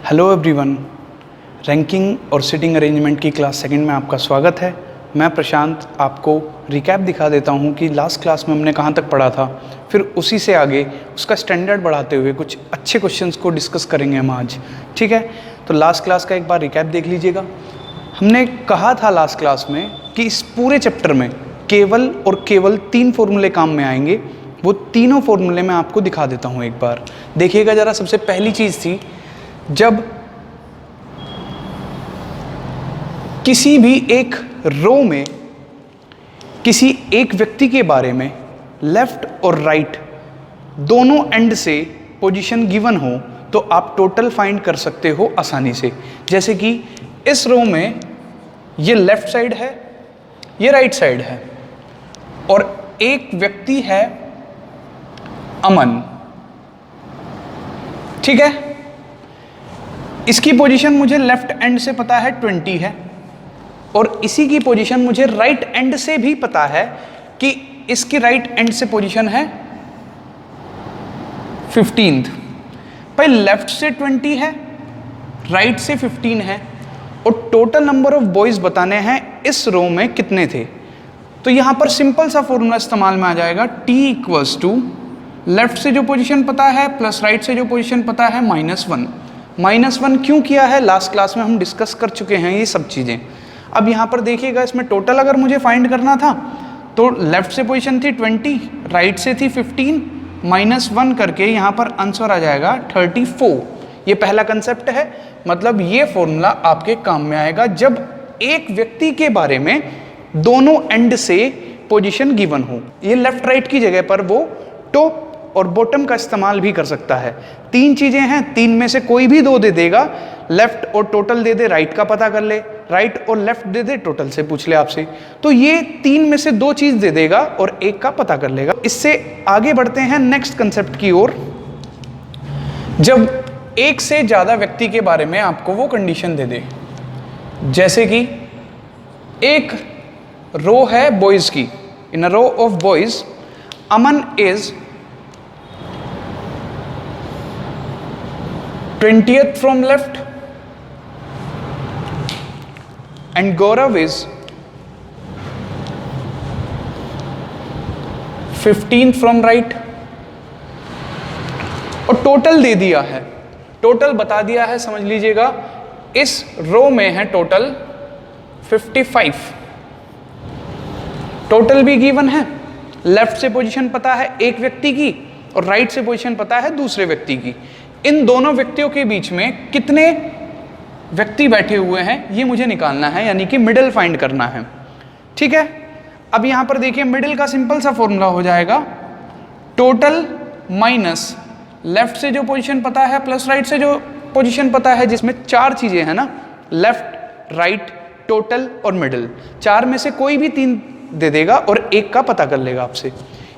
Hello everyone, ranking और sitting arrangement की class second में आपका स्वागत है। मैं प्रशांत आपको रिकैप दिखा देता हूं कि लास्ट क्लास में हमने कहां तक पढ़ा था, फिर उसी से आगे उसका स्टैंडर्ड बढ़ाते हुए कुछ अच्छे क्वेश्चंस को डिस्कस करेंगे हम आज। ठीक है, तो लास्ट क्लास का एक बार रिकैप देख लीजिएगा। हमने कहा था लास्ट क्लास में कि इस पूरे चैप्टर में केवल और केवल 3 फॉर्मूले काम में आएंगे। वो तीनों फॉर्मूले मैं आपको दिखा देता हूँ एक बार, देखिएगा ज़रा। सबसे पहली चीज़ थी, जब किसी भी एक रो में किसी एक व्यक्ति के बारे में लेफ्ट और राइट दोनों एंड से पोजीशन गिवन हो तो आप टोटल फाइंड कर सकते हो आसानी से। जैसे कि इस रो में ये लेफ्ट साइड है, ये राइट साइड है, और एक व्यक्ति है अमन। ठीक है, इसकी पोजीशन मुझे लेफ्ट एंड से पता है 20 है, और इसी की पोजीशन मुझे राइट एंड से भी पता है कि इसकी राइट एंड से पोजीशन है 15th। भाई लेफ्ट से 20 है, राइट से 15 है, और टोटल नंबर ऑफ बॉयज बताने हैं इस रो में कितने थे। तो यहां पर सिंपल सा फॉर्मूला इस्तेमाल में आ जाएगा, T इक्वल्स टू लेफ्ट से जो पोजीशन पता है प्लस राइट से जो पोजीशन पता है -1। -1 क्यों किया है, लास्ट क्लास में हम डिस्कस कर चुके हैं ये सब चीज़ें। अब यहाँ पर देखिएगा, इसमें टोटल अगर मुझे फाइंड करना था तो लेफ्ट से पोजीशन थी 20, राइट से थी 15, -1 करके यहाँ पर आंसर आ जाएगा 34। ये पहला कंसेप्ट है, मतलब ये फॉर्मूला आपके काम में आएगा जब एक व्यक्ति के बारे में दोनों एंड से पोजीशन गिवन हो। ये लेफ्ट राइट की जगह पर वो टॉप और बॉटम का इस्तेमाल भी कर सकता है। 3 चीजें हैं, 3 में से कोई भी 2 दे देगा। लेफ्ट और टोटल दे दे, राइट का पता कर ले, राइट और लेफ्ट दे दे, टोटल से पूछ ले आपसे। तो ये 3 में से 2 चीज दे देगा और 1 का पता कर लेगा। इससे आगे बढ़ते हैं नेक्स्ट कंसेप्ट की ओर। जब एक से ज्यादा व्यक्ति के बारे में आपको वो कंडीशन दे दे, जैसे कि एक रो है बॉयज की, in a row of boys Aman is 20th from left and Gaurav is 15th from right, और टोटल दे दिया है, टोटल बता दिया है। समझ लीजिएगा, इस रो में है टोटल 55। टोटल भी गिवन है, लेफ्ट से पोजीशन पता है एक व्यक्ति की और राइट से पोजीशन पता है दूसरे व्यक्ति की। इन दोनों व्यक्तियों के बीच में कितने व्यक्ति बैठे हुए हैं ये मुझे निकालना है, यानी कि मिडिल फाइंड करना है। ठीक है, अब यहां पर देखिए मिडिल का सिंपल सा फॉर्मूला हो जाएगा, टोटल माइनस लेफ्ट से जो पोजीशन पता है प्लस राइट से जो पोजीशन पता है, जिसमें 4 चीजें हैं ना, लेफ्ट, राइट, टोटल और मिडिल। 4 में से कोई भी 3 दे देगा और 1 का पता कर लेगा आपसे।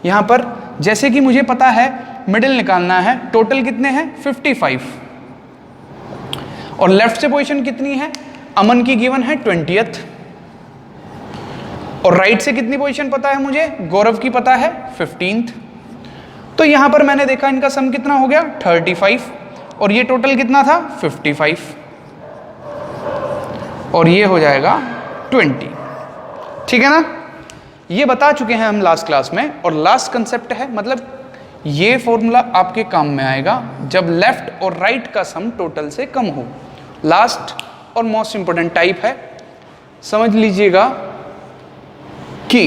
यहां पर जैसे कि मुझे पता है मिडिल निकालना है, टोटल कितने हैं 55, और लेफ्ट से पोजीशन कितनी है, अमन की गिवन है 20th, और राइट से कितनी पोजीशन पता है मुझे, गौरव की पता है 15th। तो यहां पर मैंने देखा इनका सम कितना हो गया 35, और ये टोटल कितना था 55, और ये हो जाएगा 20। ठीक है ना, ये बता चुके हैं हम लास्ट क्लास में, और लास्ट कंसेप्ट है, मतलब ये फॉर्मूला आपके काम में आएगा जब लेफ्ट और राइट का सम टोटल से कम हो। लास्ट और मोस्ट इंपोर्टेंट टाइप है, समझ लीजिएगा कि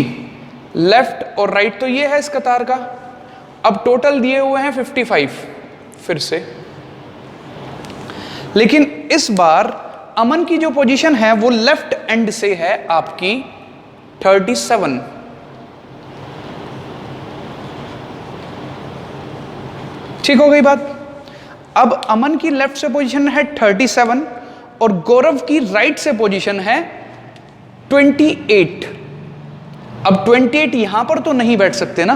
लेफ्ट और राइट तो ये है इस कतार का। अब टोटल दिए हुए हैं 55 फिर से, लेकिन इस बार अमन की जो पोजीशन है वो लेफ्ट एंड से है आपकी 37। ठीक हो गई बात। अब अमन की लेफ्ट से पोजीशन है 37 और गौरव की राइट से पोजीशन है 28। अब 28 यहां पर तो नहीं बैठ सकते ना,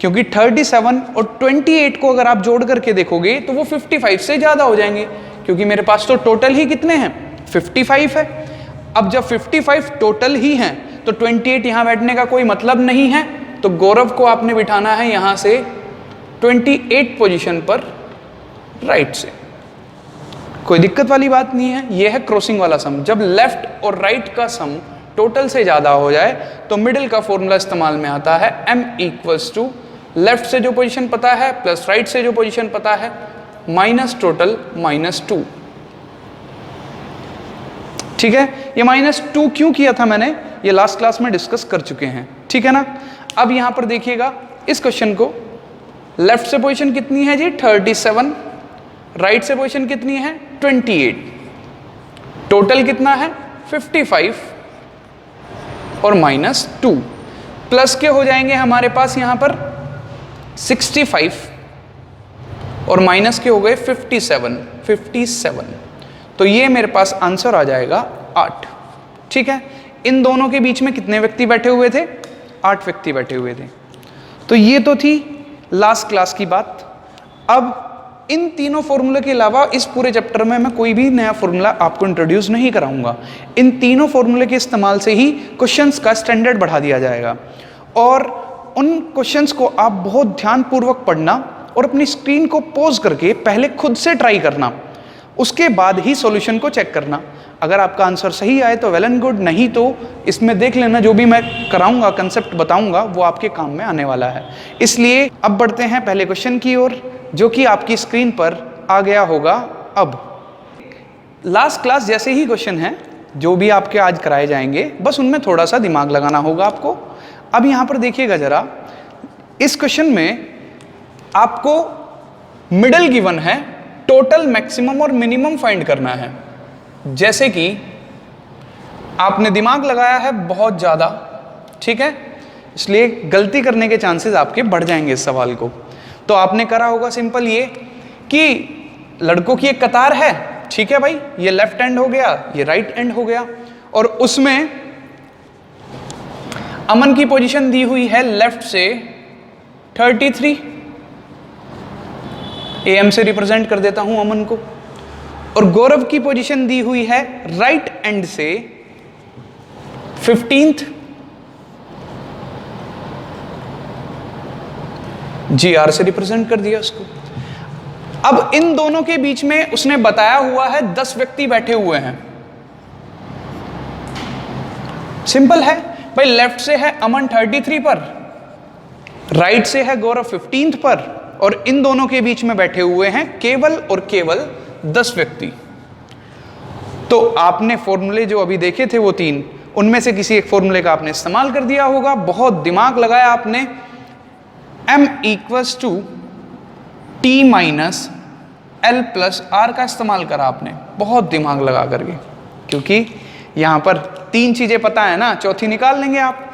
क्योंकि 37 और 28 को अगर आप जोड़ करके देखोगे तो वो 55 से ज्यादा हो जाएंगे, क्योंकि मेरे पास तो टोटल ही कितने हैं 55 है। अब जब 55 टोटल ही हैं तो 28 यहां बैठने का कोई मतलब नहीं है, तो गौरव को आपने बिठाना है यहां से 28 पोजीशन पर राइट से। कोई दिक्कत वाली बात नहीं है। ये है क्रॉसिंग वाला सम। जब लेफ्ट और राइट का सम टोटल से ज़्यादा हो जाए तो मिडिल का फॉर्मूला इस्तेमाल में आता है m इक्वल्स टू लेफ्ट से जो पोजीशन पता है प्लस राइट से जो पोजीशन पता है माइनस टोटल माइनस 2। ठीक है, ये -2 क्यों किया था मैंने, ये लास्ट क्लास में डिस्कस कर चुके हैं। ठीक है ना। अब यहां पर देखिएगा इस क्वेश्चन को, लेफ्ट से पोजीशन कितनी है जी 37, राइट से पोजीशन कितनी है 28, टोटल कितना है 55 और -2 प्लस के हो जाएंगे हमारे पास यहां पर 65 और माइनस के हो गए 57। तो ये मेरे पास आंसर आ जाएगा 8। ठीक है, इन दोनों के बीच में कितने व्यक्ति बैठे हुए थे, 8 व्यक्ति बैठे हुए थे। तो ये तो थी लास्ट क्लास की बात। अब इन तीनों फॉर्मूले के अलावा इस पूरे चैप्टर में मैं कोई भी नया फॉर्मूला आपको इंट्रोड्यूस नहीं कराऊंगा। इन तीनों फॉर्मूले के इस्तेमाल से ही क्वेश्चंस का स्टैंडर्ड बढ़ा दिया जाएगा और उन क्वेश्चंस को आप बहुत ध्यानपूर्वक पढ़ना और अपनी स्क्रीन को पॉज करके पहले खुद से ट्राई करना, उसके बाद ही सॉल्यूशन को चेक करना। अगर आपका आंसर सही आए तो वेल एंड गुड, नहीं तो इसमें देख लेना जो भी मैं कराऊंगा, कंसेप्ट बताऊंगा वो आपके काम में आने वाला है। इसलिए अब बढ़ते हैं पहले क्वेश्चन की ओर, जो कि आपकी स्क्रीन पर आ गया होगा। अब लास्ट क्लास जैसे ही क्वेश्चन हैं जो भी आपके आज कराए जाएंगे, बस उनमें थोड़ा सा दिमाग लगाना होगा आपको। अब यहाँ पर देखिएगा जरा, इस क्वेश्चन में आपको मिडल गिवन है, टोटल मैक्सिमम और मिनिमम फाइंड करना है। जैसे कि आपने दिमाग लगाया है बहुत ज़्यादा, ठीक है, इसलिए गलती करने के चांसेस आपके बढ़ जाएंगे इस सवाल को। तो आपने करा होगा सिंपल ये कि लड़कों की एक कतार है, ठीक है भाई, ये लेफ्ट एंड हो गया, ये राइट एंड हो गया, और उसमें अमन की पोजीशन दी हुई है लेफ्ट से 33, AM से रिप्रेजेंट कर देता हूं अमन को, और गौरव की पोजीशन दी हुई है राइट एंड से 15th, GR से रिप्रेजेंट कर दिया उसको। अब इन दोनों के बीच में उसने बताया हुआ है 10 व्यक्ति बैठे हुए हैं। सिंपल है भाई, लेफ्ट से है अमन 33 पर, राइट से है गौरव 15th पर, और इन दोनों के बीच में बैठे हुए हैं केवल और केवल 10 व्यक्ति। तो आपने फॉर्मूले जो अभी देखे थे वो 3, उनमें से किसी एक फॉर्मूले का आपने इस्तेमाल कर दिया होगा, बहुत दिमाग लगाया आपने। m equals to T minus L plus R का इस्तेमाल करा आपने, बहुत दिमाग लगा करके, क्योंकि यहां पर 3 चीजें पता है ना, चौथी निकाल लेंगे आप।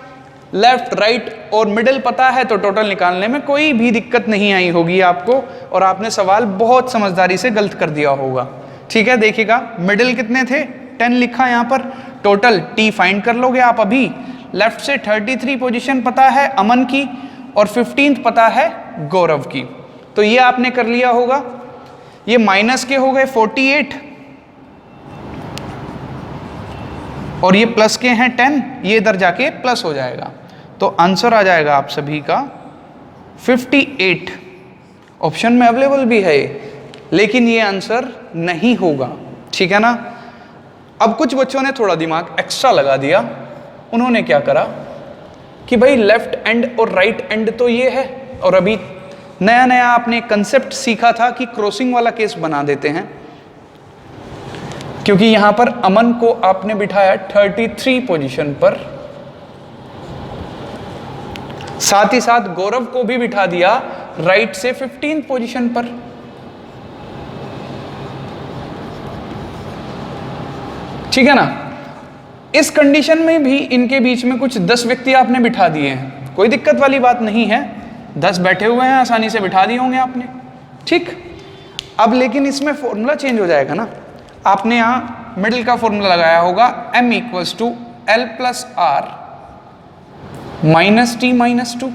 लेफ्ट, राइट और मिडिल पता है तो टोटल निकालने में कोई भी दिक्कत नहीं आई होगी आपको, और आपने सवाल बहुत समझदारी से गलत कर दिया होगा। ठीक है, देखिएगा मिडिल कितने थे, 10 लिखा यहाँ पर, टोटल T फाइंड कर लोगे आप अभी। लेफ्ट से 33 पोजीशन पता है अमन की और 15th पता है गौरव की, तो ये आपने कर लिया होगा। ये माइनस के हो गए 48 और ये प्लस के हैं 10, ये इधर जाके प्लस हो जाएगा, तो आंसर आ जाएगा आप सभी का 58। ऑप्शन में अवेलेबल भी है, लेकिन ये आंसर नहीं होगा। ठीक है ना। अब कुछ बच्चों ने थोड़ा दिमाग एक्स्ट्रा लगा दिया, उन्होंने क्या करा कि भाई लेफ्ट एंड और राइट एंड तो ये है, और अभी नया नया आपने कंसेप्ट सीखा था कि क्रॉसिंग वाला केस बना देते हैं, क्योंकि यहां पर अमन को आपने बिठाया 33 पोजीशन पर, साथ ही साथ गौरव को भी बिठा दिया राइट से 15 पोजीशन पर। ठीक है ना। इस कंडीशन में भी इनके बीच में कुछ 10 व्यक्ति आपने बिठा दिए हैं, कोई दिक्कत वाली बात नहीं है, 10 बैठे हुए हैं, आसानी से बिठा दिए होंगे आपने। ठीक, अब लेकिन इसमें फॉर्मूला चेंज हो जाएगा ना। आपने यहां मिडिल का फॉर्मूला लगाया होगा, m equals to L plus R minus T minus 2,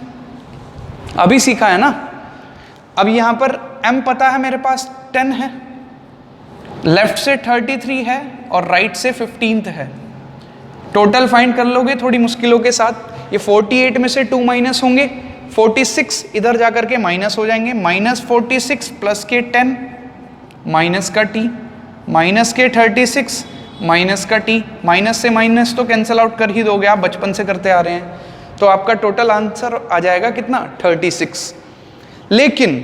अभी सीखा है ना। अब यहां पर m पता है मेरे पास 10 है, लेफ्ट से 33 है और राइट से 15th है, टोटल फाइंड कर लोगे थोड़ी मुश्किलों के साथ। ये 48 में से 2 माइनस होंगे, 46 इधर जाकर के माइनस हो जाएंगे, -46 प्लस के 10 माइनस का T माइनस के 36 माइनस का t, माइनस से माइनस तो कैंसिल आउट कर ही दोगे आप, बचपन से करते आ रहे हैं। तो आपका टोटल आंसर आ जाएगा कितना 36। लेकिन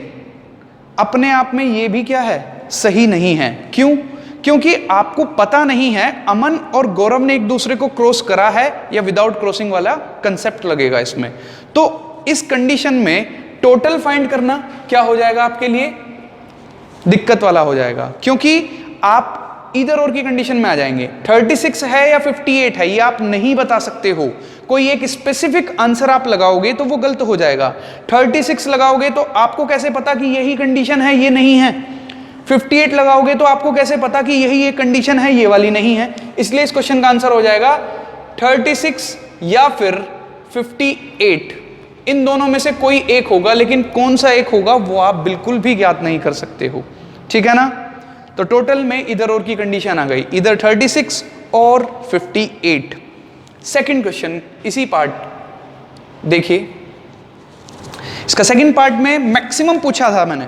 अपने आप में ये भी क्या है, सही नहीं है। क्यों? क्योंकि आपको पता नहीं है अमन और गौरव ने एक दूसरे को क्रॉस करा है या विदाउट क्रॉसिंग वाला कंसेप्ट लगेगा इसमें। तो इस कंडीशन में टोटल फाइंड करना क्या हो जाएगा आपके लिए, दिक्कत वाला हो जाएगा, क्योंकि आप इधर और की कंडीशन में आ जाएंगे। 36 है या 58 है ये आप नहीं बता सकते हो। कोई एक स्पेसिफिक आंसर आप लगाओगे तो वो गलत हो जाएगा। 36 लगाओगे तो आपको कैसे पता कि यही कंडीशन है, ये नहीं है। 58 लगाओगे तो आपको कैसे पता कि यही एक कंडीशन है, ये वाली नहीं है। इसलिए इस क्वेश्चन का आंसर हो जाएगा 36 या फिर 58। इन दोनों में से कोई एक होगा, लेकिन कौन सा एक होगा वो आप बिल्कुल भी ज्ञात नहीं कर सकते हो। ठीक है ना? तो टोटल में इधर और की कंडीशन आ गई, इधर 36 और 58। सेकंड क्वेश्चन इसी पार्ट देखिए, इसका सेकंड पार्ट में मैक्सिमम पूछा था मैंने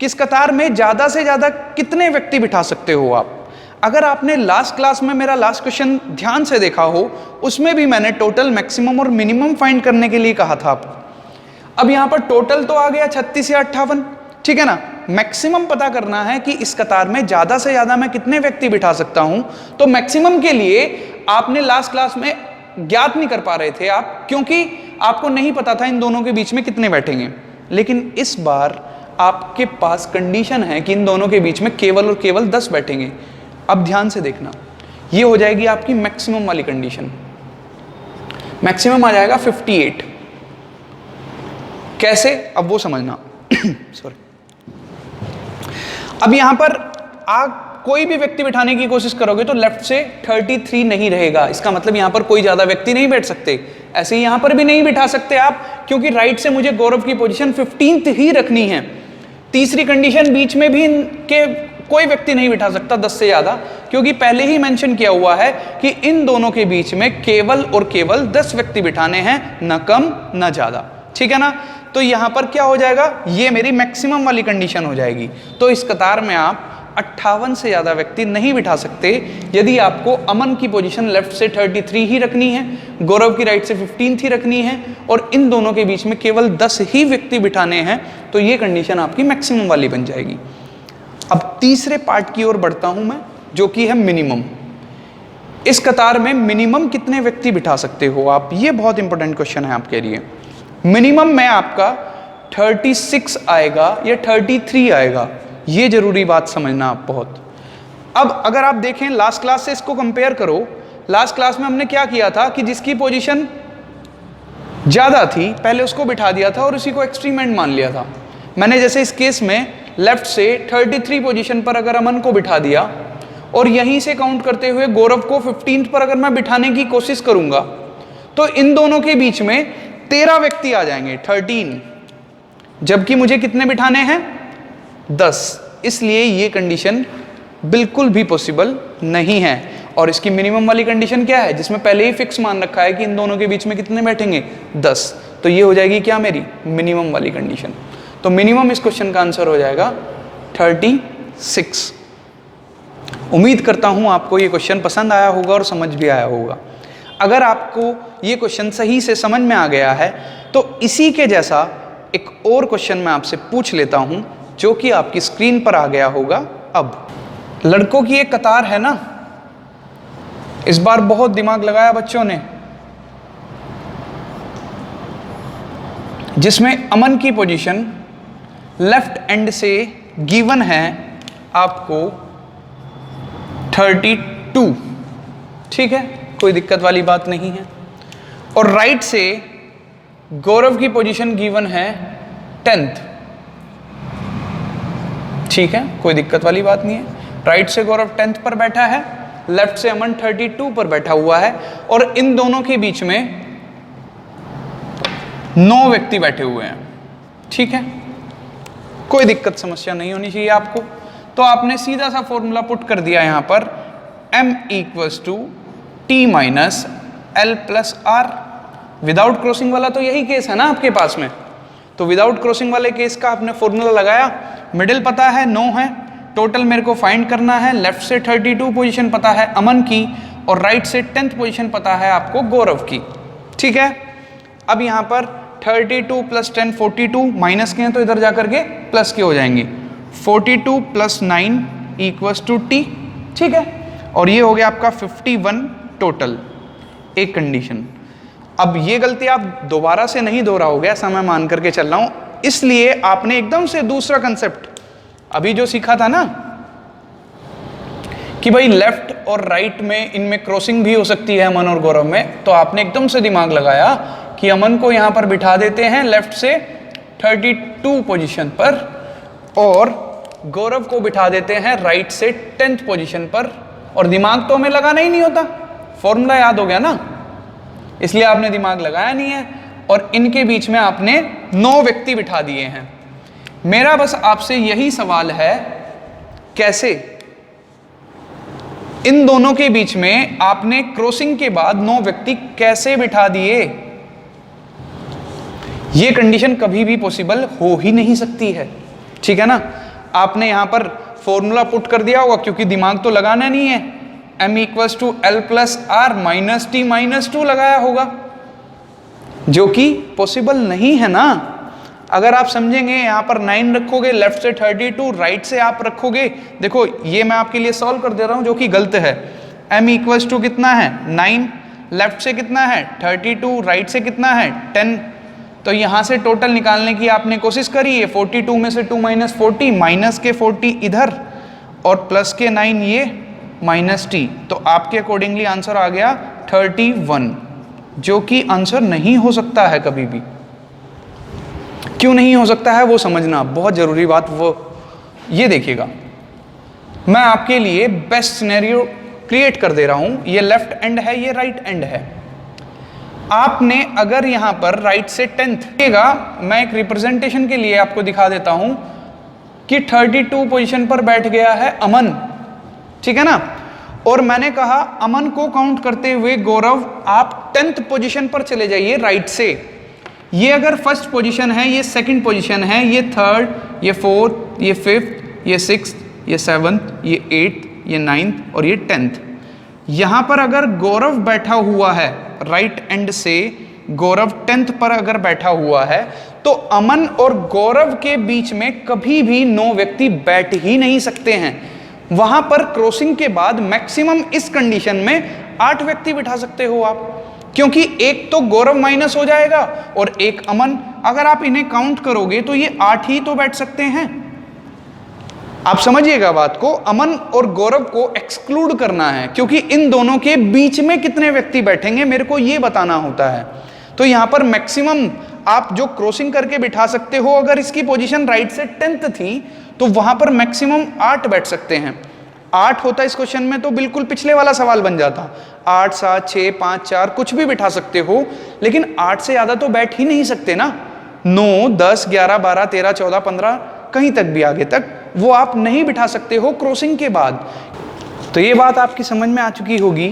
कि इस कतार में ज्यादा से ज्यादा कितने व्यक्ति बिठा सकते हो आप। अगर आपने लास्ट क्लास में मेरा लास्ट क्वेश्चन ध्यान से देखा हो, उसमें भी मैंने टोटल, मैक्सिमम और मिनिमम फाइंड करने के लिए कहा था आपको। अब यहां पर टोटल तो आ गया 36 या 58, ठीक है ना? मैक्सिमम पता करना है कि इस कतार में ज्यादा से ज्यादा मैं कितने व्यक्ति बिठा सकता हूं। तो मैक्सिमम के लिए आपने लास्ट क्लास में ज्ञात नहीं कर पा रहे थे आप, क्योंकि आपको नहीं पता था इन दोनों के बीच में कितने बैठेंगे। लेकिन इस बार आपके पास कंडीशन है कि इन दोनों के बीच में केवल और केवल 10 बैठेंगे। अब ध्यान से देखना, ये हो जाएगी आपकी मैक्सिमम वाली कंडीशन। मैक्सिमम आ जाएगा 58। कैसे, अब वो समझना। सॉरी। अब यहां पर आप कोई भी व्यक्ति बिठाने की कोशिश करोगे तो लेफ्ट से 33 नहीं रहेगा। इसका मतलब यहां पर कोई ज्यादा व्यक्ति नहीं बैठ सकते। ऐसे ही यहां पर भी नहीं बिठा सकते आप, क्योंकि राइट से मुझे गौरव की पोजीशन 15th ही रखनी है। तीसरी कंडीशन बीच में भी इनके कोई व्यक्ति नहीं बिठा सकता 10 से ज्यादा, क्योंकि पहले ही मेंशन किया हुआ है कि इन दोनों के बीच में केवल और केवल 10 व्यक्ति बिठाने हैं, न कम न ज्यादा। ठीक है ना? तो यहां पर क्या हो जाएगा, ये मेरी मैक्सिमम वाली कंडीशन हो जाएगी। तो इस कतार में आप 58 से ज्यादा व्यक्ति नहीं बिठा सकते। यदि आपको अमन की पोजीशन लेफ्ट से 33 ही रखनी है, गौरव की राइट से 15th ही रखनी है, और इन दोनों के बीच में केवल 10 ही व्यक्ति बिठाने हैं, तो ये कंडीशन आपकी मैक्सिमम वाली बन जाएगी। अब तीसरे पार्ट की ओर बढ़ता हूं मैं, जो कि है मिनिमम। इस कतार में मिनिमम कितने व्यक्ति बिठा सकते हो आप, ये बहुत इंपॉर्टेंट क्वेश्चन है आपके लिए। मिनिमम में आपका 36 आएगा या 33 आएगा, ये जरूरी बात समझना आप बहुत। अब अगर आप देखें लास्ट क्लास से इसको कंपेयर करो, लास्ट क्लास में हमने क्या किया था कि जिसकी पोजीशन ज्यादा थी पहले उसको बिठा दिया था और उसी को एक्सट्रीम मान लिया था। मैंने जैसे इस केस में लेफ्ट से 33 पोजीशन पर अगर अमन को बिठा दिया और यहीं से काउंट करते हुए गौरव को 15th पर अगर मैं बिठाने की कोशिश करूंगा, तो इन दोनों के बीच में 13 व्यक्ति आ जाएंगे, 13, जबकि मुझे कितने बिठाने हैं, 10। इसलिए ये कंडीशन बिल्कुल भी पॉसिबल नहीं है। और इसकी मिनिमम वाली कंडीशन क्या है, जिसमें पहले ही फिक्स मान रखा है कि इन दोनों के बीच में कितने बैठेंगे, 10। तो ये हो जाएगी क्या, मेरी मिनिमम वाली कंडीशन। तो मिनिमम इस क्वेश्चन का आंसर हो जाएगा 36। उम्मीद करता हूं आपको ये क्वेश्चन पसंद आया होगा और समझ भी आया होगा। अगर आपको ये क्वेश्चन सही से समझ में आ गया है तो इसी के जैसा एक और क्वेश्चन मैं आपसे पूछ लेता हूं, जो कि आपकी स्क्रीन पर आ गया होगा। अब लड़कों की एक कतार है ना, इस बार बहुत दिमाग लगाया बच्चों ने, जिसमें अमन की पोजीशन लेफ्ट एंड से गिवन है आपको 32, ठीक है, कोई दिक्कत वाली बात नहीं है। और राइट से गौरव की पोजीशन गिवन है 10th, ठीक है, कोई दिक्कत वाली बात नहीं है। राइट से गौरव 10th पर बैठा है, लेफ्ट से अमन 32 पर बैठा हुआ है, और इन दोनों के बीच में 9 व्यक्ति बैठे हुए हैं, ठीक है, कोई दिक्कत समस्या नहीं होनी चाहिए आपको। तो आपने सीधा सा फॉर्मूला पुट कर दिया यहां पर, m = t - l + r। Without crossing वाला तो यही केस है ना आपके पास में, तो विदाउट क्रॉसिंग वाले केस का आपने फॉर्मूला लगाया, मिडिल पता है 9 है, टोटल मेरे को फाइंड करना है। लेफ्ट से 32 पोजीशन पता है अमन की और राइट से 10th पोजीशन पता है आपको गौरव की। ठीक है, अब यहाँ पर 32 प्लस 10 42, माइनस के हैं तो इधर जाकर के प्लस के हो जाएंगे। 42 प्लस 9 इक्वल्स टू T। ठीक है, और ये हो गया आपका 51 टोटल, एक कंडीशन। अब ये गलती आप दोबारा से नहीं दोहराओगे, ऐसा मैं मान करके चल रहा हूं, इसलिए आपने एकदम से दूसरा कंसेप्ट अभी जो सीखा था ना कि भाई लेफ्ट और राइट में इनमें क्रॉसिंग भी हो सकती है अमन और गौरव में, तो आपने एकदम से दिमाग लगाया कि अमन को यहां पर बिठा देते हैं लेफ्ट से 32 पोजीशन पर और गौरव को बिठा देते हैं राइट से 10th पोजीशन पर। और दिमाग तो हमें लगाना ही नहीं होता, फॉर्मूला याद हो गया ना, इसलिए आपने दिमाग लगाया नहीं है और इनके बीच में आपने 9 व्यक्ति बिठा दिए हैं। मेरा बस आपसे यही सवाल है, कैसे इन दोनों के बीच में आपने क्रॉसिंग के बाद 9 व्यक्ति कैसे बिठा दिए? ये कंडीशन कभी भी पॉसिबल हो ही नहीं सकती है। ठीक है ना, आपने यहां पर फॉर्मूला पुट कर दिया होगा क्योंकि दिमाग तो लगाना नहीं है, m equals to L plus R minus T minus 2 लगाया होगा, जो कि पॉसिबल नहीं है ना। अगर आप समझेंगे यहां पर 9 रखोगे, लेफ्ट से 32, राइट से आप रखोगे, देखो ये मैं आपके लिए सॉल्व कर दे रहा हूं जो कि गलत है। m इक्वल्स टू कितना है 9, लेफ्ट से कितना है 32, राइट से कितना है 10। तो यहां से टोटल निकालने की आपने कोशिश करी है, 42 में से 2 माइनस 40, माइनस के 40 इधर और प्लस के 9 ये माइनस टी, तो आपके अकॉर्डिंगली आंसर आ गया 31, जो कि आंसर नहीं हो सकता है कभी भी। क्यों नहीं हो सकता है वो समझना बहुत जरूरी बात। वो ये देखिएगा, मैं आपके लिए बेस्ट सिनेरियो क्रिएट कर दे रहा हूं, ये लेफ्ट एंड है, ये राइट एंड है। आपने अगर यहां पर राइट से 10th देगा, मैं एक रिप्रेजेंटेशन के लिए आपको दिखा देता हूं कि 32 पोजीशन पर बैठ गया है अमन, ठीक है ना, और मैंने कहा अमन को काउंट करते हुए गौरव आप 10th पोजीशन पर चले जाइए राइट से। ये अगर फर्स्ट पोजीशन है, ये सेकंड पोजीशन है, ये थर्ड, ये फोर्थ, ये फिफ्थ, ये सिक्स्थ, ये सेवंथ, ये 8th, ये 9th और ये 10th। यहां पर अगर गौरव बैठा हुआ है राइट एंड से, गौरव 10th पर अगर बैठा हुआ है, तो अमन और गौरव के बीच में कभी भी 9 व्यक्ति बैठ ही नहीं सकते हैं। वहां पर क्रॉसिंग के बाद मैक्सिमम इस कंडीशन में 8 व्यक्ति बिठा सकते हो आप, क्योंकि एक तो गौरव माइनस हो जाएगा और एक अमन। अगर आप इन्हें काउंट करोगे तो ये 8 ही तो बैठ सकते हैं। आप समझिएगा बात को, अमन और गौरव को एक्सक्लूड करना है, क्योंकि इन दोनों के बीच में कितने व्यक्ति बैठेंगे मेरे को ये बताना होता है। तो यहां पर मैक्सिमम आप जो क्रॉसिंग करके बिठा सकते हो, अगर इसकी पोजीशन राइट से 10th थी तो वहां पर मैक्सिमम 8 बैठ सकते हैं। 8 होता इस क्वेश्चन में तो बिल्कुल पिछले वाला सवाल बन जाता, 8 7 6 5 4 कुछ भी बिठा सकते हो, लेकिन 8 से ज्यादा तो बैठ ही नहीं सकते ना। 9 10 11 12 13 14 15 कहीं तक भी आगे तक वो आप नहीं बिठा सकते हो क्रॉसिंग के बाद। तो ये बात आपकी समझ में आ चुकी होगी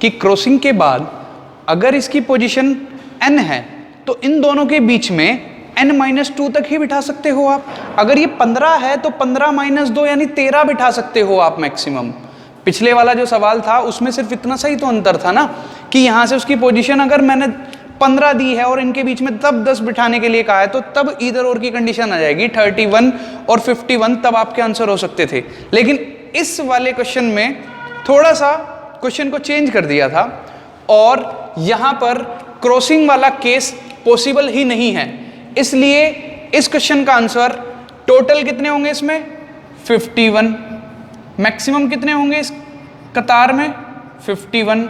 कि क्रॉसिंग के बाद अगर इसकी पोजीशन n है तो इन दोनों के बीच में n-2 तक ही बिठा सकते हो आप। अगर ये 15 है तो 15-2 यानी 13 बिठा सकते हो आप मैक्सिमम। पिछले वाला जो सवाल था उसमें सिर्फ इतना सही तो अंतर था ना कि यहां से उसकी पोजीशन अगर मैंने 15 दी है और इनके बीच में तब 10 बिठाने के लिए कहा है, तो तब इधर और की कंडीशन आ जाएगी 31 और 51, तब आपके आंसर हो सकते थे। लेकिन इस वाले क्वेश्चन में थोड़ा सा क्वेश्चन को चेंज कर दिया था और यहां पर क्रॉसिंग वाला केस पॉसिबल ही नहीं है, इसलिए इस क्वेश्चन का आंसर टोटल कितने होंगे इसमें 51, मैक्सिमम कितने होंगे इस कतार में 51,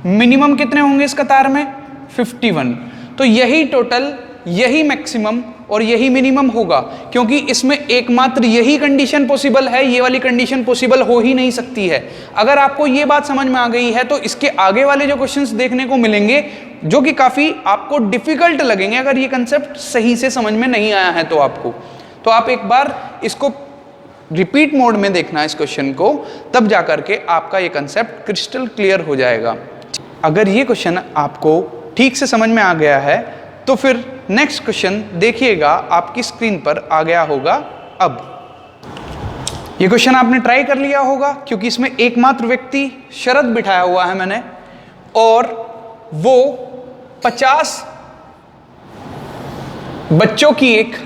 मिनिमम कितने होंगे इस कतार में 51। तो यही टोटल, यही मैक्सिमम और यही मिनिमम होगा, क्योंकि इसमें एकमात्र यही कंडीशन पॉसिबल है, ये वाली कंडीशन पॉसिबल हो ही नहीं सकती है। अगर आपको ये बात समझ में आ गई है तो इसके आगे वाले जो क्वेश्चंस देखने को मिलेंगे जो कि काफी आपको डिफिकल्ट लगेंगे अगर ये कंसेप्ट सही से समझ में नहीं आया है तो आपको। तो आप एक बार इसको रिपीट मोड में देखना इस क्वेश्चन को, तब जाकर के आपका ये कंसेप्ट क्रिस्टल क्लियर हो जाएगा। अगर ये क्वेश्चन आपको ठीक से समझ में आ गया है तो फिर नेक्स्ट क्वेश्चन देखिएगा, आपकी स्क्रीन पर आ गया होगा अब। ये क्वेश्चन आपने ट्राई कर लिया होगा क्योंकि इसमें एकमात्र व्यक्ति शरद बिठाया हुआ है मैंने, और वो 50 बच्चों की एक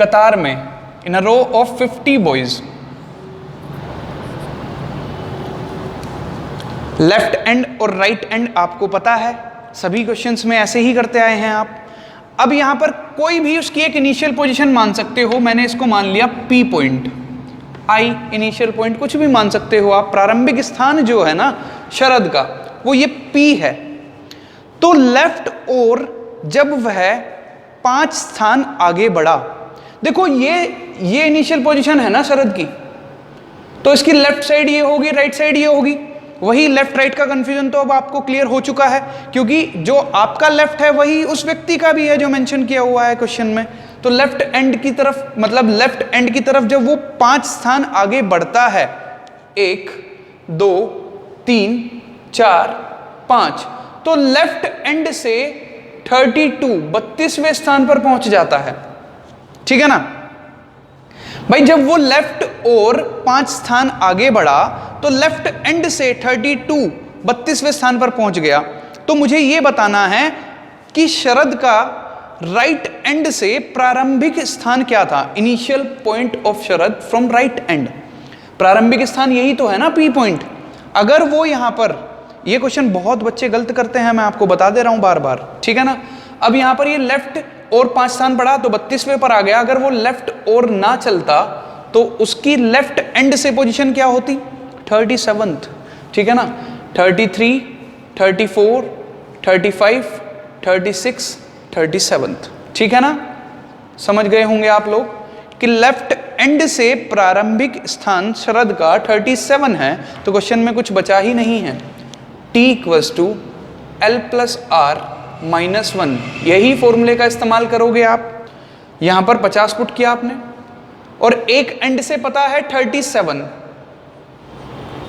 कतार में, in a row of 50 boys, left end और राइट एंड आपको पता है, सभी क्वेश्चंस में ऐसे ही करते आए हैं आप। अब यहां पर कोई भी उसकी एक इनिशियल पोजीशन मान सकते हो, मैंने इसको मान लिया P point, I initial point, कुछ भी मान सकते हो आप। प्रारंभिक स्थान जो है ना शरद का, वो ये पी है। तो लेफ्ट और जब वह 5 स्थान आगे बढ़ा, देखो ये इनिशियल पोजीशन है ना शरद की, तो इसकी लेफ्ट साइड ये होगी, राइट साइड ये होगी। वही लेफ्ट राइट का कंफ्यूजन तो अब आपको क्लियर हो चुका है, क्योंकि जो आपका लेफ्ट है वही उस व्यक्ति का भी है जो मेंशन किया हुआ है क्वेश्चन में। तो लेफ्ट एंड की तरफ, मतलब लेफ्ट एंड की तरफ जब वो 5 स्थान आगे बढ़ता है, 1 2 3 4 5, तो लेफ्ट एंड से 32वें स्थान पर पहुंच जाता है। ठीक है ना भाई, जब वो लेफ्ट और 5 स्थान आगे बढ़ा तो लेफ्ट एंड से 32वें स्थान पर पहुंच गया। तो मुझे यह बताना है कि शरद का राइट एंड से प्रारंभिक स्थान क्या था, initial point of Sharad from right and. प्रारंभिक स्थान यही तो है ना पी पॉइंट। अगर वो यहां पर, ये क्वेश्चन बहुत बच्चे गलत करते हैं, मैं आपको बता दे रहा हूं बार बार, ठीक है ना। अब यहां पर ये लेफ्ट और 5 स्थान बढ़ा तो 32वें पर आ गया। अगर वो लेफ्ट और ना चलता तो उसकी लेफ्ट एंड से पोजीशन क्या होती, 37th, ठीक है ना। 33, 34, 35, 36, 37th, ठीक है ना। समझ गए होंगे आप लोग कि लेफ्ट एंड से प्रारंभिक स्थान शरद का 37 है, तो क्वेश्चन में कुछ बचा ही नहीं है। T = L+R-1, यही फॉर्मूले का इस्तेमाल करोगे आप। यहां पर 50 पुट किया आपने और एक एंड से पता है 37,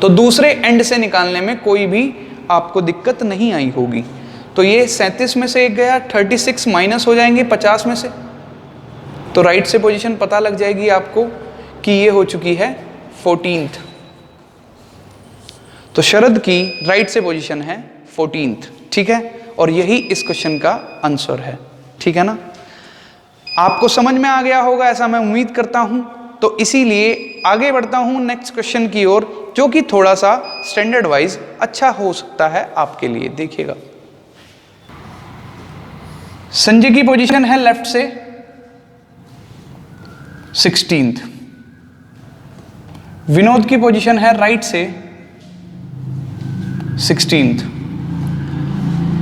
तो दूसरे एंड से निकालने में कोई भी आपको दिक्कत नहीं आई होगी। तो ये 37 में से एक गया, 36 माइनस हो जाएंगे 50 में से, तो राइट से पोजीशन पता लग जाएगी आपको कि ये हो चुकी है 14th। तो शरद की राइट से पोजीशन है 14th, ठीक है। और यही इस क्वेश्चन का आंसर है, ठीक है ना। आपको समझ में आ गया होगा ऐसा मैं उम्मीद करता हूं। तो इसीलिए आगे बढ़ता हूं नेक्स्ट क्वेश्चन की ओर, जो कि थोड़ा सा स्टैंडर्ड वाइज अच्छा हो सकता है आपके लिए। देखिएगा, संजय की पोजीशन है लेफ्ट से 16th, विनोद की पोजीशन है राइट से 16th,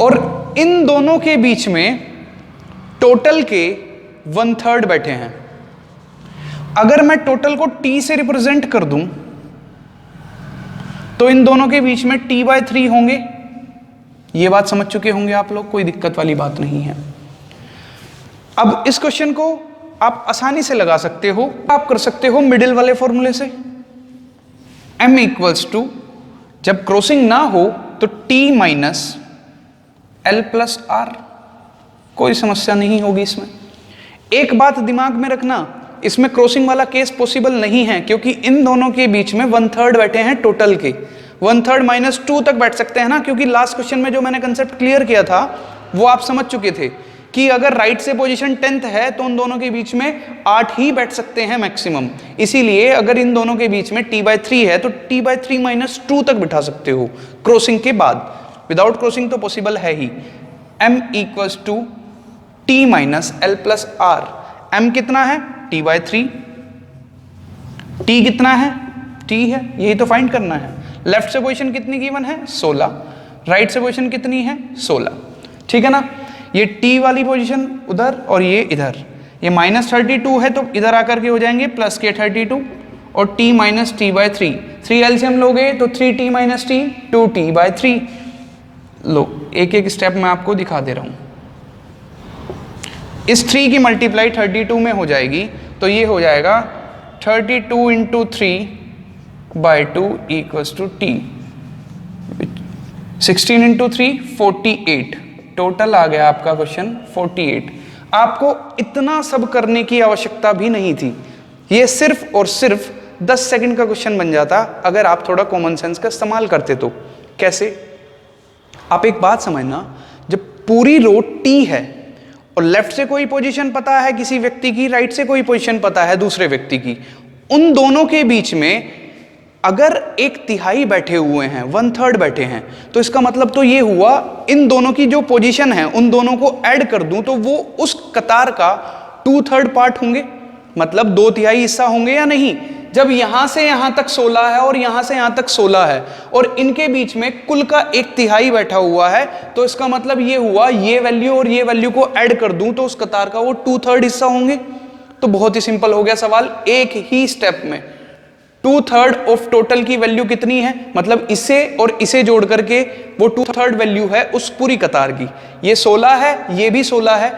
और इन दोनों के बीच में टोटल के 1/3 बैठे हैं। अगर मैं टोटल को T से रिप्रेजेंट कर दूं तो इन दोनों के बीच में T/3 होंगे। ये बात समझ चुके होंगे आप लोग, कोई दिक्कत वाली बात नहीं है। अब इस क्वेश्चन को आप आसानी से लगा सकते हो, आप कर सकते हो मिडिल वाले फॉर्मूले से। M = जब क्रॉसिंग ना हो तो T - L+R, कोई समस्या नहीं होगी इसमें। एक बात दिमाग में रखना, इसमें क्रॉसिंग वाला केस पॉसिबल नहीं है, क्योंकि इन दोनों के बीच में 1/3 बैठे हैं टोटल के। 1/3 - 2 तक बैठ सकते हैं ना, क्योंकि लास्ट क्वेश्चन में जो मैंने कंसेप्ट क्लियर किया था वो आप समझ चुके थे कि अगर राइट से पोजीशन 10th है तो उन दोनों के बीच में 8 ही बैठ सकते हैं मैक्सिमम। इसीलिए अगर इन दोनों के बीच में T/3 है तो T/3 - 2 तक बिठा सकते हो क्रॉसिंग के बाद। विदाउट क्रॉसिंग तो पॉसिबल है ही। M = T - L+R। M कितना है, T/3। T कितना है, T है, यही तो फाइंड करना है। लेफ्ट से पोजीशन कितनी गिवन है, 16। राइट से पोजीशन कितनी है, 16, ठीक है ना। ये T वाली पोजीशन उधर और ये इधर, ये -32 है तो इधर आकर के हो जाएंगे प्लस के 32, और T - T/3, 3 एलसीएम लोगे तो 3T - T 2T/3। लो एक एक स्टेप मैं आपको दिखा दे रहा हूं। इस 3 की मल्टीप्लाई 32 में हो जाएगी, तो ये हो जाएगा 32 × 3/2 = T। 16 × 3 48, टोटल आ गया आपका क्वेश्चन 48। आपको इतना सब करने की आवश्यकता भी नहीं थी, ये सिर्फ और सिर्फ 10 सेकंड का क्वेश्चन बन जाता अगर आप थोड़ा कॉमन सेंस का इस्तेमाल करते तो। कैसे? आप एक बात समझना, जब पूरी रो टी है और लेफ्ट से कोई पोजीशन पता है किसी व्यक्ति की, राइट से कोई पोजीशन पता है दूसरे व्यक्ति की, उन दोनों के बीच में अगर 1/3 बैठे हुए हैं, 1/3 बैठे हैं, तो इसका मतलब तो ये हुआ इन दोनों की जो पोजीशन है उन दोनों को ऐड कर दूं तो वो उस कतार का 2/3 पार्ट होंगे, मतलब 2/3 हिस्सा होंगे या नहीं। जब यहां से यहां तक 16 है और यहां से यहां तक 16 है और इनके बीच में कुल का 1/3 बैठा हुआ है, तो इसका मतलब ये हुआ ये वैल्यू और ये वैल्यू को ऐड कर दूं तो उस कतार का वो 2/3 हिस्सा होंगे। तो बहुत ही सिंपल हो गया सवाल, एक ही स्टेप में 2/3 ऑफ टोटल की वैल्यू कितनी है, मतलब इसे और इसे जोड़ करके वो 2/3 वैल्यू है उस पूरी कतार की। ये 16 है, ये भी 16 है,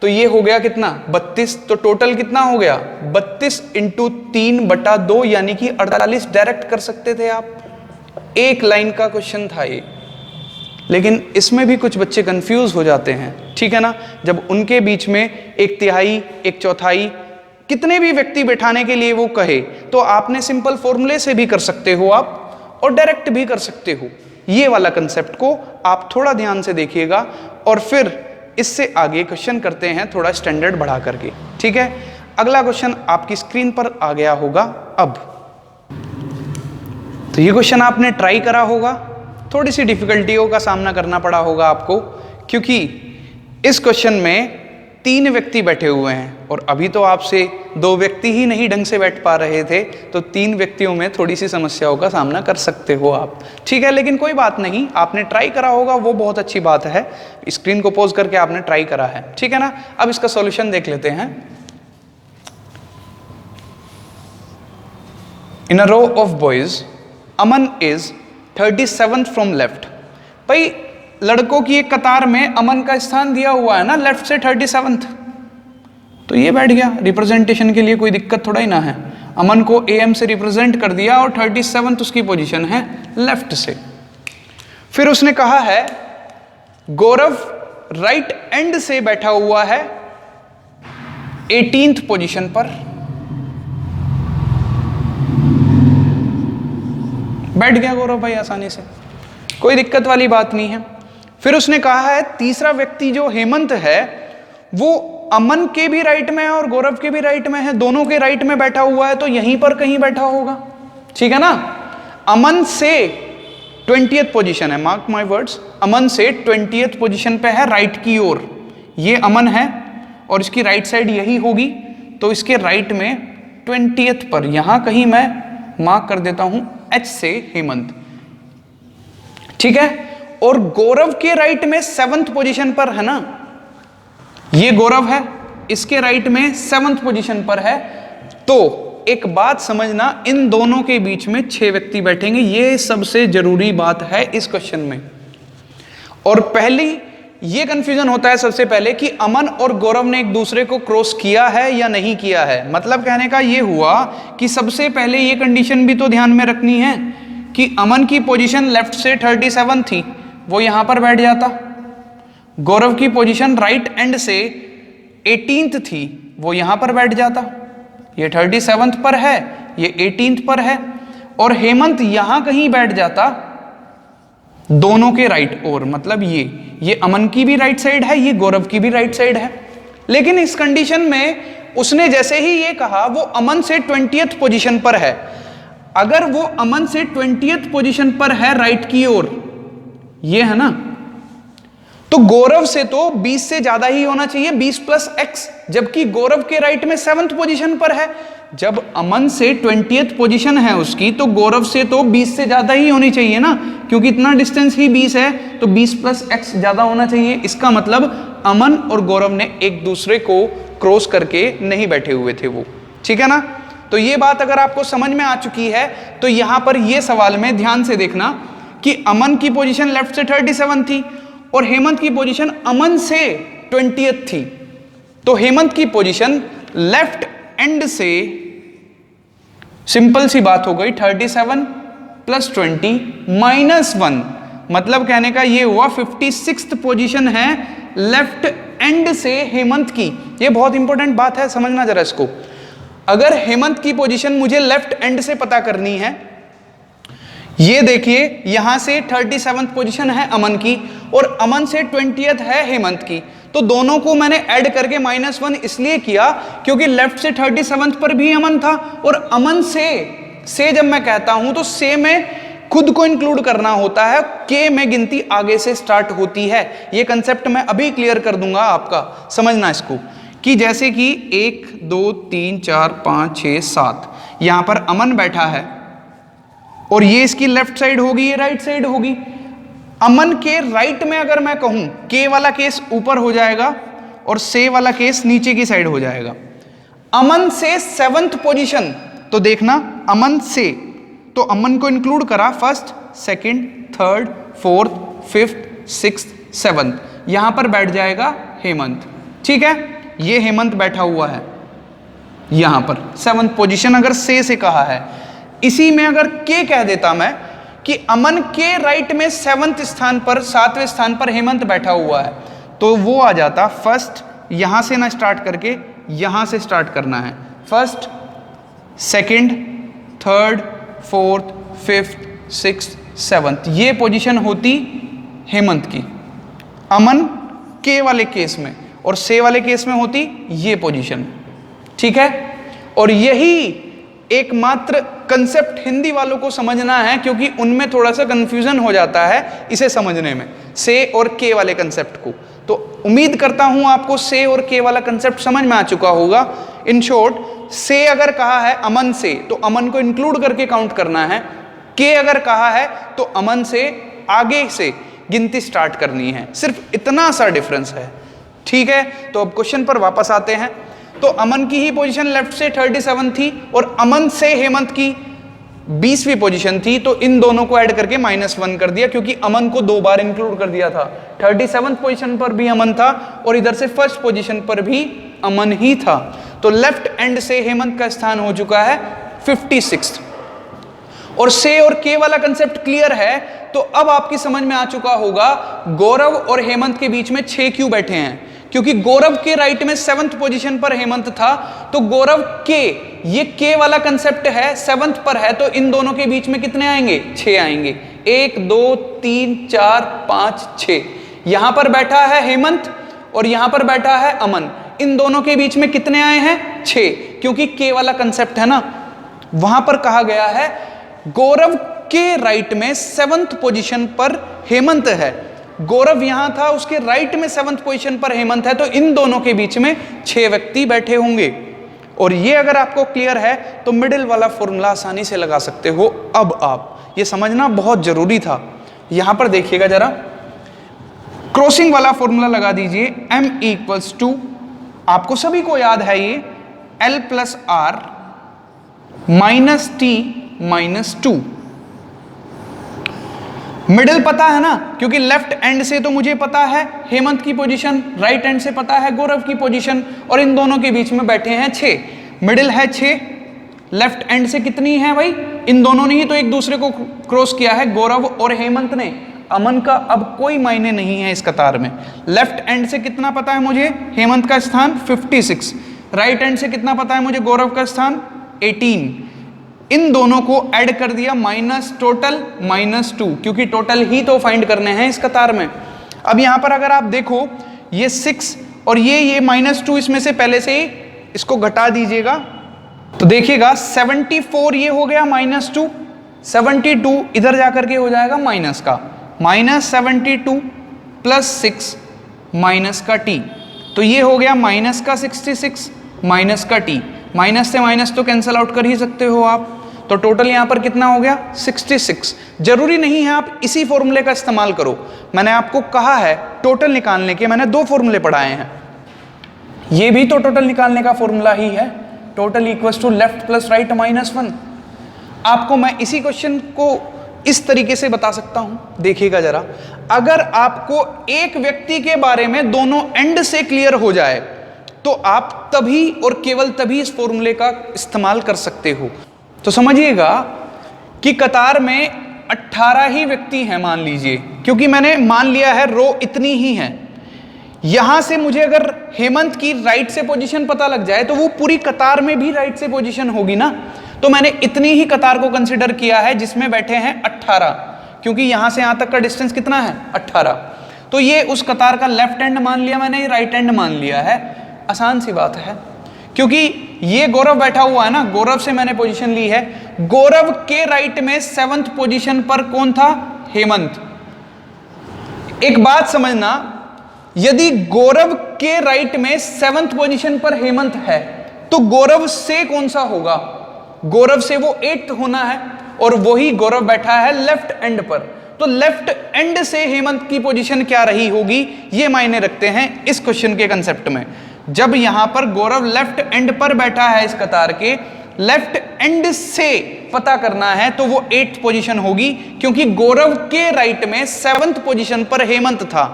तो ये हो गया कितना 32। तो टोटल कितना हो गया 32 × 3/2 यानी कि 48 डायरेक्ट कर सकते थे आप। एक लाइन का क्वेश्चन था ये, लेकिन इसमें भी कुछ बच्चे कंफ्यूज हो जाते हैं, ठीक है ना। जब उनके बीच में 1/3 1/4 कितने भी व्यक्ति बैठाने के लिए वो कहे तो आपने सिंपल फॉर्मूले से भी कर सकते हो आप और डायरेक्ट भी कर सकते हो। ये वाला कंसेप्ट को आप थोड़ा ध्यान से देखिएगा और फिर इससे आगे क्वेश्चन करते हैं थोड़ा स्टैंडर्ड बढ़ा करके, ठीक है। अगला क्वेश्चन आपकी स्क्रीन पर आ गया होगा अब। तो ये क्वेश्चन आपने ट्राई करा होगा, थोड़ी सी डिफिकल्टियों का सामना करना पड़ा होगा आपको, क्योंकि इस क्वेश्चन में 3 व्यक्ति बैठे हुए हैं और अभी तो आपसे 2 व्यक्ति ही नहीं ढंग से बैठ पा रहे थे, तो 3 व्यक्तियों में थोड़ी सी समस्याओं का सामना कर सकते हो आप, ठीक है। लेकिन कोई बात नहीं, आपने ट्राई करा होगा, वो बहुत अच्छी बात है। स्क्रीन को पॉज करके आपने ट्राई करा है, ठीक है ना। अब इसका सॉल्यूशन देख लेते हैं। In a row of boys Aman is 37th from left. भाई लड़कों की एक कतार में अमन का स्थान दिया हुआ है ना लेफ्ट से 37th, तो ये बैठ गया रिप्रेजेंटेशन के लिए, कोई दिक्कत थोड़ा ही ना है। अमन को AM से रिप्रेजेंट कर दिया और 37th उसकी पोजीशन है लेफ्ट से। फिर उसने कहा है गौरव राइट एंड से बैठा हुआ है 18th पोजीशन पर, बैठ गया गौरव भाई आसानी से, कोई दिक्कत वाली बात नहीं है। फिर उसने कहा है तीसरा व्यक्ति जो हेमंत है वो अमन के भी राइट में है और गौरव के भी राइट में है, दोनों के राइट में बैठा हुआ है, तो यहीं पर कहीं बैठा होगा, ठीक है ना। अमन से 20th पोजीशन है, मार्क माय वर्ड्स, अमन से 20th पोजीशन पे है राइट की ओर। ये अमन है और इसकी राइट साइड यही होगी, तो इसके राइट में 20th पर यहां कहीं मैं मार्क कर देता हूं H से हेमंत, ठीक है। और गौरव के राइट में 7th पोजीशन पर है ना, ये गौरव है, इसके राइट में 7th पोजीशन पर है। तो एक बात समझना, इन दोनों के बीच में 6 व्यक्ति बैठेंगे, ये सबसे जरूरी बात है इस क्वेश्चन में। और पहली ये कंफ्यूजन होता है सबसे पहले कि अमन और गौरव ने एक दूसरे को क्रॉस किया है या नहीं किया है। मतलब कहने का ये हुआ कि सबसे पहले ये कंडीशन भी तो ध्यान में रखनी है कि अमन की पोजीशन लेफ्ट से 37 थी, वो यहां पर बैठ जाता। गौरव की पोजीशन राइट एंड से 18th थी, वो यहां पर बैठ जाता। ये 37th पर है, ये 18th पर है, और हेमंत यहां कहीं बैठ जाता दोनों के राइट ओर, मतलब ये अमन की भी राइट साइड है, ये गौरव की भी राइट साइड है। लेकिन इस कंडीशन में उसने जैसे ही ये कहा वो अमन से 20th पोजीशन पर है, अगर वो अमन से 20th पोजीशन पर है राइट की ओर, ये है ना, तो गौरव से तो 20 से ज्यादा ही होना चाहिए, 20 + x, जबकि गौरव के राइट में 7th पोजीशन पर है। जब अमन से 20th पोजीशन है उसकी, तो गौरव से तो 20 से ज्यादा ही होनी चाहिए ना, क्योंकि इतना डिस्टेंस ही 20 है, तो 20 + x ज्यादा होना चाहिए। इसका मतलब अमन और गौरव ने एक दूसरे को क्रॉस करके नहीं बैठे हुए थे वो, ठीक है ना। तो ये बात अगर आपको समझ में आ चुकी है, तो यहां पर ये सवाल में ध्यान से देखना कि अमन की पोजीशन लेफ्ट से 37 थी और हेमंत की पोजीशन अमन से 20th थी, तो हेमंत की पोजीशन लेफ्ट एंड से, सिंपल सी बात हो गई, 37 + 20 - 1, मतलब कहने का ये हुआ 56th पोजीशन है लेफ्ट एंड से हेमंत की। ये बहुत इंपॉर्टेंट बात है, समझना जरा इसको। अगर हेमंत की पोजीशन मुझे लेफ्ट एंड से पता करनी है, ये देखिए यहां से 37th पोजीशन है अमन की और अमन से 20th है हेमंत की, तो दोनों को मैंने ऐड करके -1 इसलिए किया क्योंकि लेफ्ट से 37th पर भी अमन था और अमन से जब मैं कहता हूं तो से में खुद को इंक्लूड करना होता है, के में गिनती आगे से स्टार्ट होती है। ये कंसेप्ट मैं अभी क्लियर कर दूंगा, आपका समझना इसको, कि जैसे कि 1 2 3 4 5 6 7 यहां पर अमन बैठा है और ये इसकी लेफ्ट साइड होगी, ये राइट साइड होगी। अमन के राइट में अगर मैं कहूं, के वाला केस ऊपर हो जाएगा और से वाला केस नीचे की साइड हो जाएगा। अमन से 7th पोजीशन, तो देखना अमन से, तो अमन को इंक्लूड करा 1st 2nd 3rd 4th 5th 6th 7th, यहां पर बैठ जाएगा हेमंत। ठीक है, ये हेमंत बैठा हुआ है यहां पर 7th पोजीशन अगर से कहा है। इसी में अगर के कह देता मैं कि अमन के राइट में 7th स्थान पर, 7वें स्थान पर हेमंत बैठा हुआ है, तो वो आ जाता 1st, यहां से ना स्टार्ट करके यहां से स्टार्ट करना है, 1st 2nd 3rd 4th 5th 6th 7th, ये पोजीशन होती हेमंत की अमन के वाले केस में, और से वाले केस में होती ये पोजीशन। ठीक है, और यही एकमात्र कंसेप्ट हिंदी वालों को समझना है क्योंकि उनमें थोड़ा सा कंफ्यूजन हो जाता है इसे समझने में, से और के वाले कंसेप्ट को। तो उम्मीद करता हूं आपको से और के वाला कंसेप्ट समझ में आ चुका होगा। इन शॉर्ट, से अगर कहा है अमन से तो अमन को इंक्लूड करके काउंट करना है, के अगर कहा है तो अमन से आगे से गिनती स्टार्ट करनी है, सिर्फ इतना सा डिफरेंस है। ठीक है, तो अब क्वेश्चन पर वापस आते हैं। तो अमन की ही पोजीशन लेफ्ट से 37 थी और अमन से हेमंत की 20वीं पोजीशन थी, तो इन दोनों को ऐड करके -1 कर दिया क्योंकि अमन को 2 बार इंक्लूड कर दिया था। 37th पोजीशन पर भी अमन था और इधर से 1st पोजीशन पर भी अमन ही था, तो लेफ्ट एंड से हेमंत का स्थान हो चुका है 56। और से और के वाला कंसेप्ट क्लियर है, तो अब आपकी समझ में आ चुका होगा गौरव और हेमंत के बीच में 6 क्यों बैठे हैं, क्योंकि गौरव के राइट में 7th पोजीशन पर हेमंत था, तो गौरव के, ये के वाला कंसेप्ट है, 7th पर है, तो इन दोनों के बीच में कितने आएंगे, 6 आएंगे। 1 2 3 4 5 6, यहां पर बैठा है हेमंत और यहां पर बैठा है अमन, इन दोनों के बीच में कितने आए हैं, 6, क्योंकि के वाला कंसेप्ट है ना। वहां पर कहा गया है गौरव के राइट में 7th पोजीशन पर हेमंत है, गौरव यहां था, उसके राइट में 7th पोजीशन पर हेमंत है, तो इन दोनों के बीच में 6 व्यक्ति बैठे होंगे। और ये अगर आपको क्लियर है तो मिडिल वाला फॉर्मूला आसानी से लगा सकते हो। अब आप ये समझना बहुत जरूरी था, यहां पर देखिएगा जरा, क्रॉसिंग वाला फॉर्मूला लगा दीजिए, m = आपको सभी को याद है ये L + R - T - 2। मिडिल पता है ना, क्योंकि लेफ्ट एंड से तो मुझे पता है हेमंत की पोजीशन, राइट एंड से पता है गौरव की पोजीशन, और इन दोनों के बीच में बैठे हैं 6, मिडिल है 6, लेफ्ट एंड से कितनी है भाई, इन दोनों ने ही तो एक दूसरे को क्रॉस किया है, गौरव और हेमंत ने। अमन का अब कोई मायने नहीं है इस कतार में। लेफ्ट एंड से कितना पता है मुझे, हेमंत का स्थान 56, राइट एंड से कितना पता है मुझे, गौरव का स्थान 18, इन दोनों को ऐड कर दिया माइनस टोटल -2, क्योंकि टोटल ही तो फाइंड करने हैं इस कतार में। अब यहां पर अगर आप देखो ये 6 और ये -2, इसमें से पहले से ही इसको घटा दीजिएगा तो देखिएगा 74 ये हो गया -2, 72 इधर जाकर के हो जाएगा माइनस का, -72 + 6 माइनस का t, तो ये हो गया माइनस का 66 माइनस का t, माइनस से माइनस तो कैंसल आउट कर ही सकते हो आप, तो टोटल यहां पर कितना हो गया 66। जरूरी नहीं है आप इसी फॉर्मूले का इस्तेमाल करो, मैंने आपको कहा है टोटल निकालने के मैंने 2 फॉर्मूले पढ़ाए हैं, ये भी तो टोटल निकालने का फॉर्मूला ही है, टोटल = लेफ्ट + राइट -1। आपको मैं इसी क्वेश्चन को इस तरीके से बता सकता हूं, देखिएगा जरा, अगर आपको एक व्यक्ति के बारे में दोनों एंड से क्लियर हो जाए तो आप तभी और केवल तभी इस फॉर्मूले का इस्तेमाल कर सकते हो। तो समझिएगा कि कतार में 18 ही व्यक्ति हैं मान लीजिए, क्योंकि मैंने मान लिया है रो इतनी ही है, यहां से मुझे अगर हेमंत की राइट से पोजीशन पता लग जाए तो वो पूरी कतार में भी राइट से पोजीशन होगी ना। तो मैंने इतनी ही कतार को कंसिडर किया है जिसमें बैठे हैं 18, क्योंकि यहां से यहां तक का डिस्टेंस कितना है 18। तो ये उस कतार का लेफ्ट एंड मान लिया मैंने, ये राइट एंड मान लिया है। आसान सी बात है, क्योंकि ये गौरव बैठा हुआ है ना, गौरव से मैंने पोजीशन ली है। गौरव के राइट में 7th पोजीशन पर कौन था? हेमंत। एक बात समझना, यदि गौरव के राइट में 7th पोजीशन पर हेमंत है तो गौरव से कौन सा होगा? गौरव से वो 8th होना है, और वही गौरव बैठा है लेफ्ट एंड पर। तो लेफ्ट एंड से हेमंत की पोजीशन क्या रही होगी, ये मायने रखते हैं इस क्वेश्चन के कंसेप्ट में। जब यहां पर गौरव लेफ्ट एंड पर बैठा है, इस कतार के लेफ्ट एंड से पता करना है तो वो 8th पोजीशन होगी, क्योंकि गौरव के राइट में 7th पोजीशन पर हेमंत था।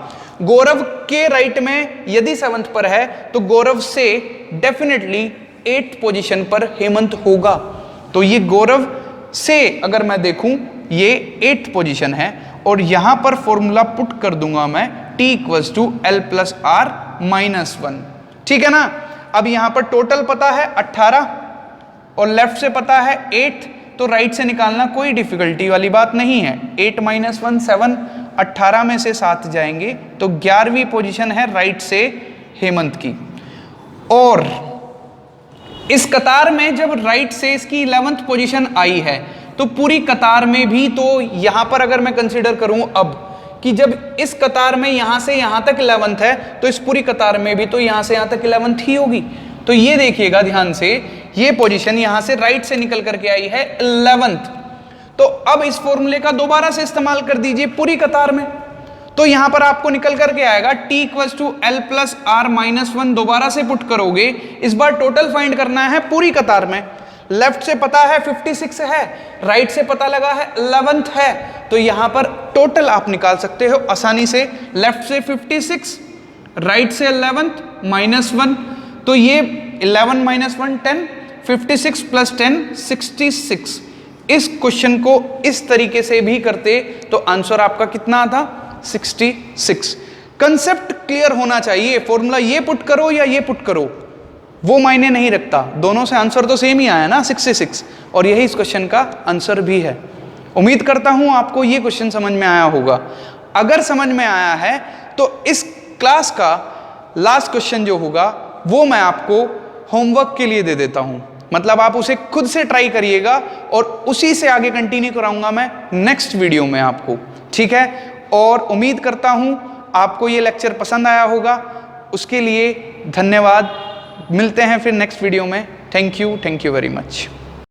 गौरव के राइट में यदि 7th पर है तो गौरव से डेफिनेटली 8th पोजीशन पर हेमंत होगा। तो ये गौरव से अगर मैं देखूं ये 8th पोजीशन है, और यहां पर फॉर्मूला पुट कर दूंगा मैं t = L+R-1। ठीक है ना। अब यहां पर टोटल पता है 18 और लेफ्ट से पता है 8, तो राइट से निकालना कोई डिफिकल्टी वाली बात नहीं है। 8 - 1 7, 18 में से 7 जाएंगे तो 11वीं पोजीशन है राइट से हेमंत की। और इस कतार में जब राइट से इसकी 11th पोजीशन आई है तो पूरी कतार में भी, तो यहां पर अगर मैं कंसीडर करूं अब कि जब इस कतार में यहां से यहां तक 11th है तो इस पूरी कतार में भी तो यहां से यहां तक 11th ही होगी। तो ये देखिएगा ध्यान से, ये पोजीशन यहां से राइट से निकल करके आई है 11th। तो अब इस फॉर्मूले का दोबारा से इस्तेमाल कर दीजिए पूरी कतार में, तो यहां पर आपको निकल करके आएगा t = L+R-1। दोबारा से पुट करोगे, इस बार टोटल फाइंड करना है पूरी कतार में। लेफ्ट से पता है 56 है, राइट से पता लगा है 11th है, तो यहां पर टोटल आप निकाल सकते हो आसानी से। लेफ्ट से 56, राइट से 11th -1, तो ये 11 - 1 10, 56 + 10 66। इस क्वेश्चन को इस तरीके से भी करते तो आंसर आपका कितना आता? 66। कंसेप्ट क्लियर होना चाहिए। फॉर्मूला ये पुट करो या ये पुट करो वो मायने नहीं रखता, दोनों से आंसर तो सेम ही आया ना 66, और यही इस क्वेश्चन का आंसर भी है। उम्मीद करता हूं आपको ये क्वेश्चन समझ में आया होगा। अगर समझ में आया है तो इस क्लास का लास्ट क्वेश्चन जो होगा वो मैं आपको होमवर्क के लिए दे देता हूं, मतलब आप उसे खुद से ट्राई करिएगा और उसी से आगे कंटिन्यू कराऊंगा मैं नेक्स्ट वीडियो में आपको। ठीक है, और उम्मीद करता हूं आपको ये लेक्चर पसंद आया होगा। उसके लिए धन्यवाद। मिलते हैं फिर नेक्स्ट वीडियो में। Thank you very much.